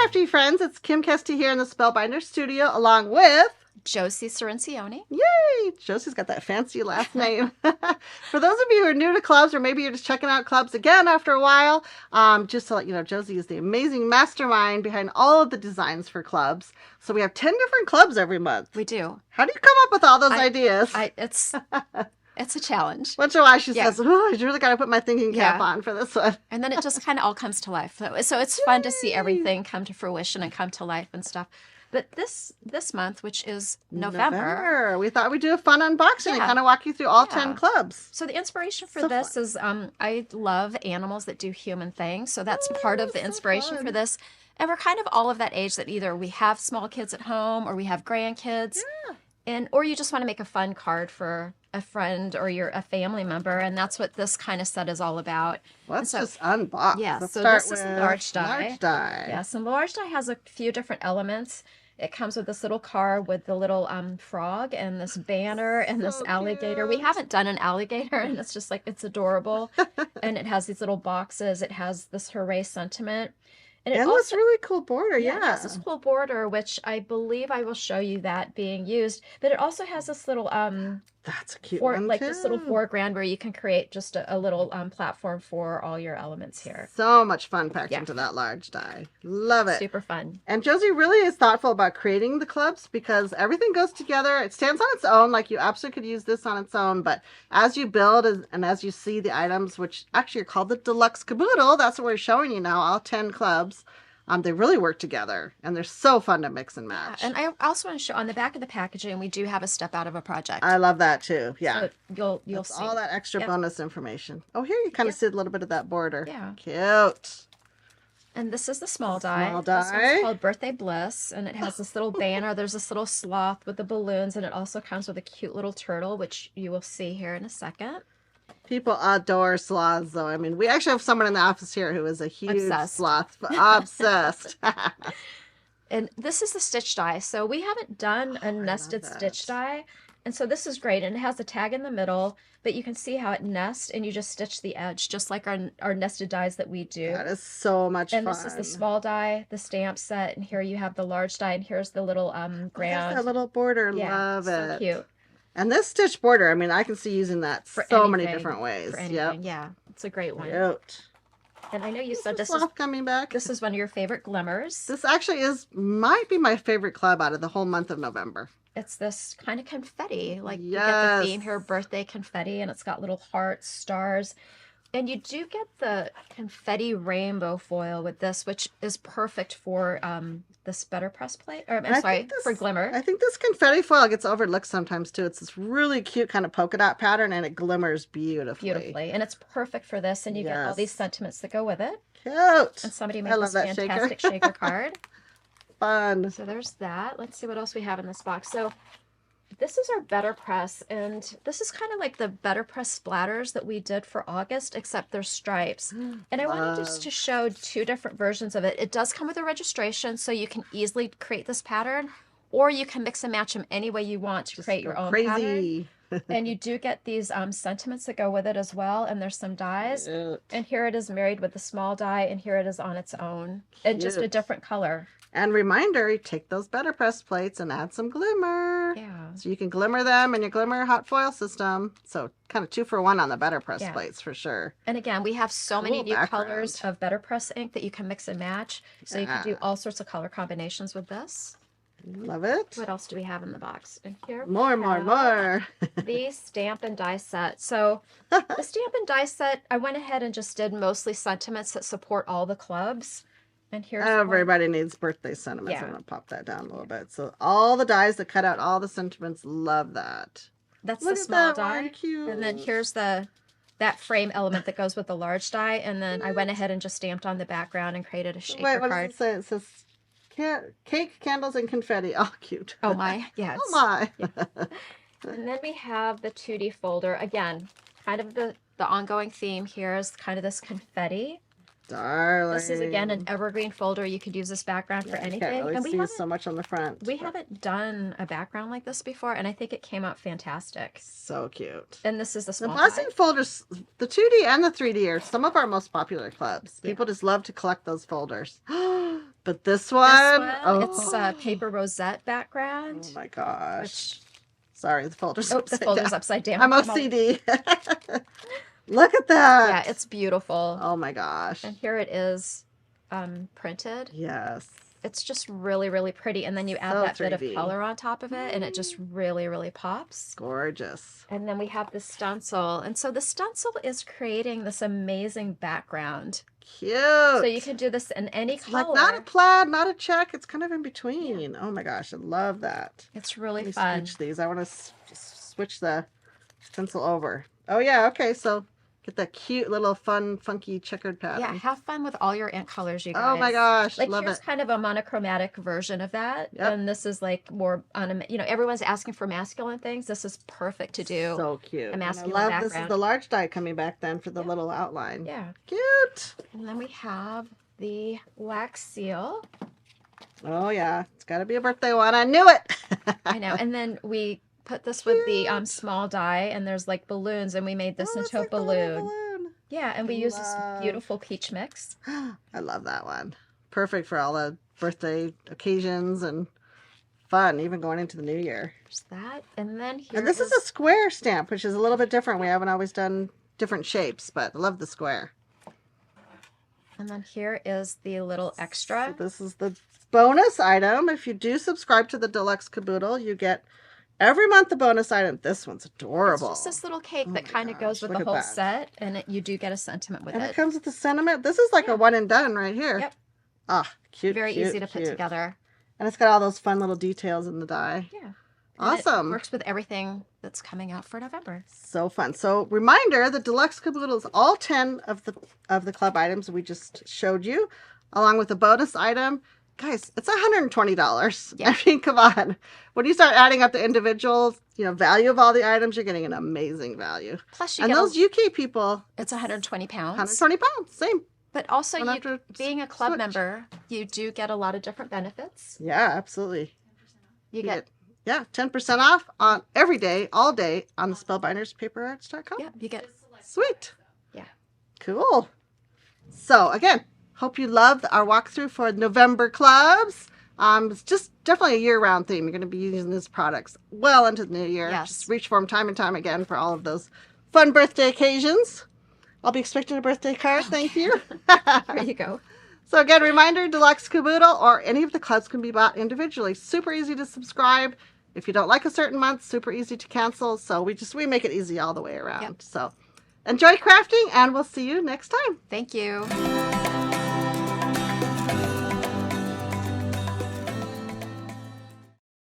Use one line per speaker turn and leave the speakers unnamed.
crafty friends, it's Kim Kesty here in the Spellbinder studio along with
Josie Cirencioni.
Yay! Josie's got that fancy last name. For those of you who are new to clubs, or maybe you're just checking out clubs again after a while, just to let you know, Josie is the amazing mastermind behind all of the designs for clubs. So we have 10 different clubs every month.
We do.
How do you come up with all those ideas?
It's a challenge.
Once in a while she says, oh, I really got to put my thinking cap on for this one.
And then it just kind of all comes to life. So it's fun to see everything come to fruition and come to life and stuff. But this month, which is November,
we thought we'd do a fun unboxing and kind of walk you through all 10 clubs.
So the inspiration for this is I love animals that do human things. So that's part of the inspiration for this. And we're kind of all of that age that either we have small kids at home or we have grandkids. Or you just want to make a fun card for a friend or a family member, and that's what this kind of set is all about.
Let's just unbox.
Yeah,
Let's
so
start
this
with
is a large die.
Large die.
Yes, and the large die has a few different elements. It comes with this little card with the little frog and this banner and this alligator. We haven't done an alligator, and it's just like, it's adorable. And it has these little boxes. It has this hooray sentiment.
And this really cool border,
it has this cool border, which I believe I will show you that being used. But it also has this little
that's a cute one
like
too.
This little foreground where you can create just a little platform for all your elements here.
So much fun packed into that large die. Love it.
Super fun.
And Josie really is thoughtful about creating the clubs because everything goes together. It stands on its own. Like, you absolutely could use this on its own, but as you build and as you see the items, which actually are called the Deluxe Caboodle, that's what we're showing you now, all 10 clubs. They really work together, and they're so fun to mix and match.
And I also want to show on the back of the packaging, we do have a step out of a project.
I love that too. Yeah,
so you'll see
all that extra bonus information. Oh, here you kind of see a little bit of that border.
Yeah,
cute.
And this is the small die.
Small die.
This one's called Birthday Bliss, and it has this little banner. There's this little sloth with the balloons, and it also comes with a cute little turtle, which you will see here in a second.
People adore sloths, though. I mean, we actually have someone in the office here who is a huge sloth. Obsessed.
And this is the stitch die. So we haven't done a nested stitch die. And so this is great. And it has a tag in the middle, but you can see how it nests, and you just stitch the edge, just like our nested dies that we do.
That is so much fun.
And this is the small die, the stamp set. And here you have the large die, and here's the little ground.
That little border. Love it.
So cute.
And this stitch border, I mean, I can see using that for so many different ways.
For anything, yeah. It's a great one.
Cute.
And I know you said this is
coming back.
This is one of your favorite glimmers.
This actually might be my favorite club out of the whole month of November.
It's this kind of confetti. Like, you get the theme here, birthday confetti, and it's got little hearts, stars. And you do get the confetti rainbow foil with this, which is perfect for this better press plate. Or for glimmer.
I think this confetti foil gets overlooked sometimes too. It's this really cute kind of polka dot pattern, and it glimmers beautifully.
And it's perfect for this, and you get all these sentiments that go with it.
Cute.
And somebody made this fantastic shaker card.
Fun.
So there's that. Let's see what else we have in this box. So this is our Better Press, and this is kind of like the Better Press splatters that we did for August, except they're stripes. And I wanted just to show two different versions of it. It does come with a registration, so you can easily create this pattern, or you can mix and match them any way you want to create your own pattern. And you do get these sentiments that go with it as well, and there's some dies. And here it is married with the small die, and here it is on its own, and just a different color.
And reminder, take those Better Press plates and add some glimmer.
Yeah.
So you can glimmer them in your glimmer hot foil system. So kind of 2 for 1 on the Better Press plates for sure.
And again, we have so many new colors of Better Press ink that you can mix and match. So you can do all sorts of color combinations with this.
Love it.
What else do we have in the box? And here
more.
The stamp and die set. So the stamp and die set, I went ahead and just did mostly sentiments that support all the clubs. And here's
everybody needs birthday sentiments. I'm going to pop that down a little bit. So all the dies that cut out all the sentiments, love that.
That's the small die. Cute. And then here's that frame element that goes with the large die. And then I went ahead and just stamped on the background and created a shaker card.
What does it say? It says cake, candles, and confetti. Oh, cute.
Oh, my. Yes.
Oh, my.
And then we have the 2D folder. Again, kind of the ongoing theme here is kind of this confetti.
Darling.
This is, again, an evergreen folder. You could use this background for anything.
You can't really see so much on the front.
We haven't done a background like this before, and I think it came out fantastic.
So cute.
And this is the small
The blessing folders, the 2D and the 3D are some of our most popular clubs. People just love to collect those folders. But this
This
one,
one,
oh,
it's a paper rosette
oh
background.
my gosh.
Which,
Sorry, the folder's
the
upside
folder's
down.
upside down.
I'm
all-
OCD. Look at that.
Yeah, it's beautiful.
Oh my gosh.
And here it is printed.
Yes.
It's just really, really pretty. And then you add
So
that bit of
3D.
color on top of it, and it just really, really pops.
Gorgeous.
And then we have the stencil. And so the stencil is creating this amazing background.
Cute.
So you can do this in any
It's like
color.
not a plaid, not a check. It's kind of in between. Oh my gosh, I love that.
It's really
Let me
fun.
switch these. I want to switch the stencil over. Oh yeah, okay. So get that cute little fun, funky checkered pattern.
Yeah, have fun with all your ink colors, you guys.
Oh my gosh,
Like
love
here's
it.
kind of a monochromatic version of that.
Yep.
And this is like more on a, everyone's asking for masculine things. This is perfect to do.
So cute. And I
masculine
love this is
background.
the large die coming back then for the
Yeah.
little outline.
Yeah.
Cute.
And then we have the wax seal.
Oh yeah, it's got to be a birthday one. I knew it.
I know. And then we put this with the
Cute.
small die, and there's like balloons, and we made this
Oh, it's
into a
like the little
balloon.
balloon.
Yeah, and we use this
Love.
beautiful peach mix.
I love that one. Perfect for all the birthday occasions and fun, even going into the new year.
There's that. And then here
And this is a square stamp, which is a little bit different. We haven't always done different shapes, but I love the square.
and then here is the little extra.
So this is the bonus item. If you do subscribe to the Deluxe Caboodle, you get every month a bonus item. This one's adorable.
It's just this little cake
Oh
that
my
kind of goes
gosh,
with
look
the
at
whole
that.
set, and you do get a sentiment with
And
it.
it comes with the sentiment. This is like
Yeah.
a one and done right here.
Yep.
Ah, cute.
Very
cute,
easy to put
cute.
together.
And it's got all those fun little details in the die.
Yeah. And it
Awesome.
works with everything that's coming out for November.
So fun. So reminder, the Deluxe Caboodle is all 10 of the club items we just showed you, along with a bonus item. Guys, it's $120.
Yeah.
I mean, come on. When you start adding up the individual, value of all the items, you're getting an amazing value.
Plus, you
And
get
those UK people,
it's 120 pounds.
120 pounds, same.
But also,
Don't have to
being a club
switch.
member, you do get a lot of different benefits.
Yeah, absolutely.
You get
10% off on every day, all day on the spellbinderspaperarts.com.
you get
Sweet.
Yeah.
Cool. So again, hope you loved our walkthrough for November clubs. It's just definitely a year-round theme. You're going to be using these products well into the new year.
Yes.
Just reach for them time and time again for all of those fun birthday occasions. I'll be expecting a birthday card. Thank you.
there you go.
So again, reminder, Deluxe Caboodle or any of the clubs can be bought individually. Super easy to subscribe. If you don't like a certain month, super easy to cancel. So we make it easy all the way around.
Yep.
So enjoy crafting, and we'll see you next time.
Thank you.